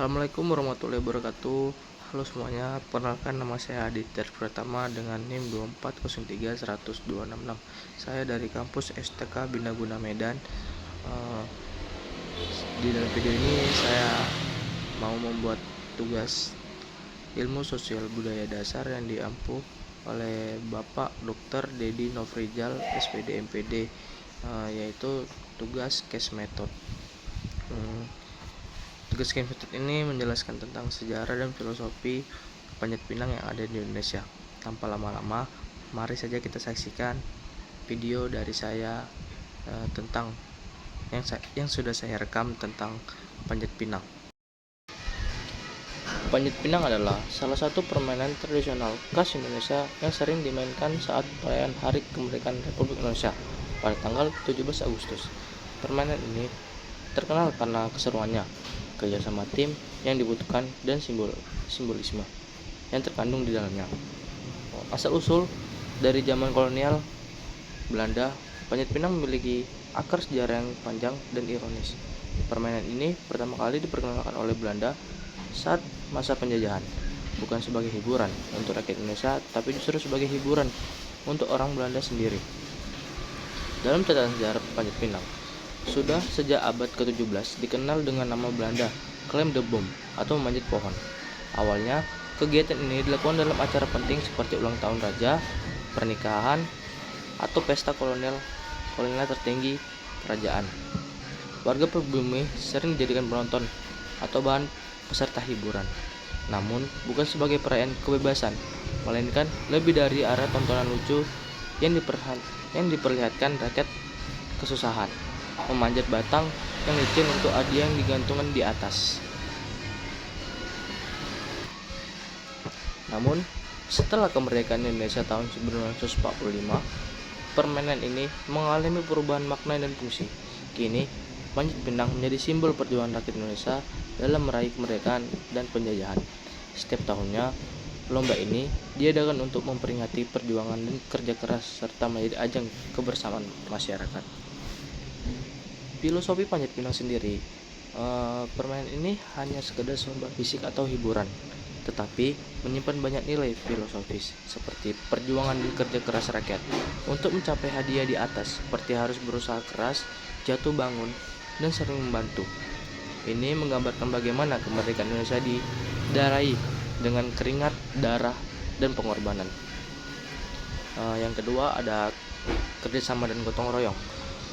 Assalamualaikum warahmatullahi wabarakatuh. Halo semuanya, perkenalkan nama saya Aditya Pratama dengan NIM 240310266. Saya dari kampus STK Bina Guna Medan. Di dalam video ini saya mau membuat tugas ilmu sosial budaya dasar yang diampu oleh Bapak Dr. Dedi Nofrizal SPD MPD, yaitu tugas case method. Tugas case method ini menjelaskan tentang sejarah dan filosofi panjat pinang yang ada di Indonesia. Tanpa lama-lama, mari saja kita saksikan video dari saya tentang yang sudah saya rekam tentang panjat pinang. Panjat pinang adalah salah satu permainan tradisional khas Indonesia yang sering dimainkan saat perayaan Hari Kemerdekaan Republik Indonesia pada tanggal 17 Agustus. Permainan ini terkenal karena keseruannya, kerjasama tim yang dibutuhkan, dan simbolisme yang terkandung di dalamnya. Asal-usul dari zaman kolonial Belanda, panjat pinang memiliki akar sejarah yang panjang dan ironis. Permainan ini pertama kali diperkenalkan oleh Belanda saat masa penjajahan, bukan sebagai hiburan untuk rakyat Indonesia, tapi justru sebagai hiburan untuk orang Belanda sendiri. Dalam catatan sejarah panjat pinang, sudah sejak abad ke-17 dikenal dengan nama Belanda, climb the boom atau memanjat pohon. Awalnya, kegiatan ini dilakukan dalam acara penting seperti ulang tahun raja, pernikahan, atau pesta kolonial tertinggi kerajaan. Warga pribumi sering dijadikan penonton atau bahan peserta hiburan. Namun, bukan sebagai perayaan kebebasan, melainkan lebih dari arah tontonan lucu yang diperlihatkan rakyat kesusahan memanjat batang yang licin untuk hadiah yang digantungkan di atas. Namun, setelah kemerdekaan Indonesia tahun 1945, permainan ini mengalami perubahan makna dan fungsi. Kini, panjat pinang menjadi simbol perjuangan rakyat Indonesia dalam meraih kemerdekaan dan penjajahan. Setiap tahunnya, lomba ini diadakan untuk memperingati perjuangan dan kerja keras serta menjadi ajang kebersamaan masyarakat. Filosofi panjat pinang sendiri, permainan ini hanya sekedar lomba fisik atau hiburan, tetapi menyimpan banyak nilai filosofis seperti perjuangan dan kerja keras rakyat untuk mencapai hadiah di atas, seperti harus berusaha keras, jatuh bangun, dan sering membantu. Ini menggambarkan bagaimana kemerdekaan Indonesia diraih dengan keringat, darah, dan pengorbanan. Yang kedua ada kerjasama dan gotong royong.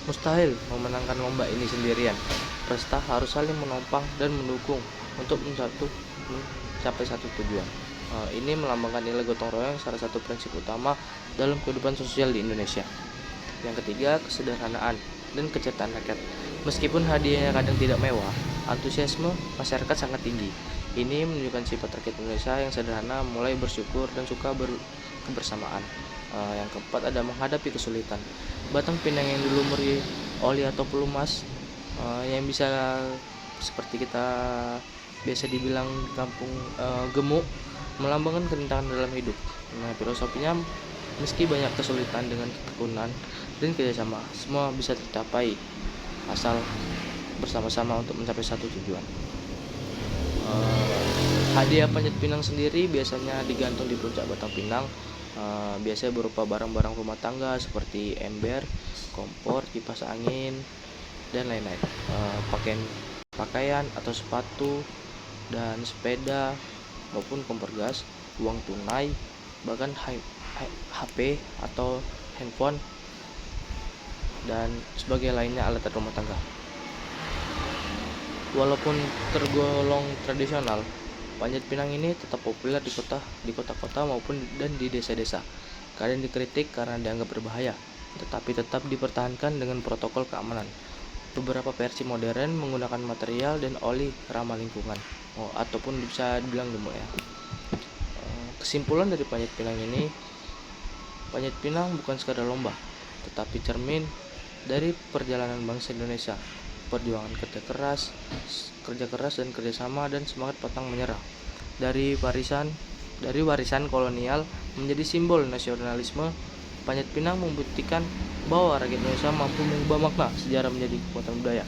Mustahil memenangkan lomba ini sendirian. Peserta harus saling menopang dan mendukung untuk mencapai satu tujuan. Ini melambangkan nilai gotong royong, salah satu prinsip utama dalam kehidupan sosial di Indonesia. Yang ketiga, kesederhanaan dan kecintaan rakyat. Meskipun hadiahnya kadang tidak mewah, antusiasme masyarakat sangat tinggi. Ini menunjukkan sifat rakyat Indonesia yang sederhana, mulai bersyukur dan suka kebersamaan. Yang keempat ada menghadapi kesulitan. Batang pinang yang dilumuri oli atau pelumas, yang bisa seperti kita biasa dibilang di kampung gemuk, melambangkan kerintangan dalam hidup. Filosofinya, meski banyak kesulitan, dengan ketekunan dan kerjasama, semua bisa tercapai asal bersama-sama untuk mencapai satu tujuan. Hadiah panjat pinang sendiri biasanya digantung di puncak batang pinang, biasanya berupa barang-barang rumah tangga seperti ember, kompor, kipas angin, dan lain-lain. Pakaian atau sepatu, dan sepeda maupun kompor gas, uang tunai, bahkan HP atau handphone, dan sebagai lainnya alat rumah tangga. Walaupun tergolong tradisional, panjat pinang ini tetap populer di kota-kota maupun dan di desa-desa. Kadang dikritik karena dianggap berbahaya, tetapi tetap dipertahankan dengan protokol keamanan. Beberapa versi modern menggunakan material dan oli ramah lingkungan, ataupun bisa dibilang gemuk ya. Kesimpulan dari panjat pinang ini, panjat pinang bukan sekadar lomba, tetapi cermin dari perjalanan bangsa Indonesia, perjuangan kerja keras dan kerjasama, dan semangat pantang menyerah. Dari warisan kolonial menjadi simbol nasionalisme, panjat pinang membuktikan bahwa rakyat Indonesia mampu mengubah makna sejarah menjadi kekuatan budaya.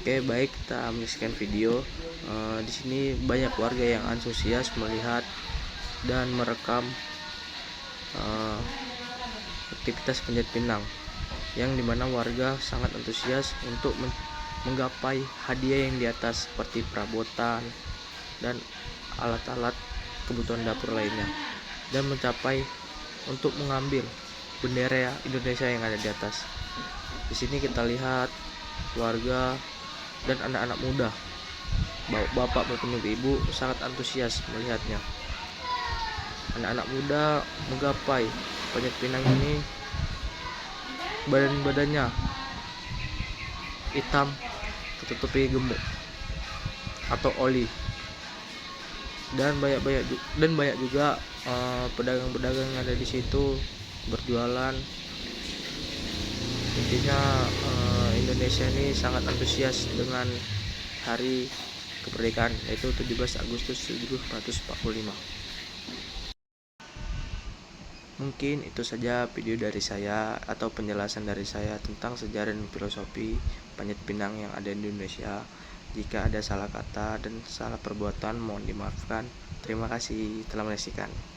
Oke, baik, kita menyaksikan video. Di sini banyak warga yang antusias melihat dan merekam eh, aktivitas panjat pinang, yang dimana warga sangat antusias untuk menggapai hadiah yang di atas seperti perabotan dan alat-alat kebutuhan dapur lainnya, dan mencapai untuk mengambil bendera Indonesia yang ada di atas. Di sini kita lihat warga dan anak-anak muda, bapak maupun ibu sangat antusias melihatnya. Anak-anak muda menggapai panjat pinang ini, badan-badannya hitam tertutupi gemuk atau oli, dan banyak juga pedagang-pedagang yang ada di situ berjualan. Intinya Indonesia ini sangat antusias dengan hari kemerdekaan, yaitu 17 Agustus 1945. Mungkin itu saja video dari saya atau penjelasan dari saya tentang sejarah dan filosofi panjat pinang yang ada di Indonesia. Jika ada salah kata dan salah perbuatan, mohon dimaafkan. Terima kasih telah menyaksikan.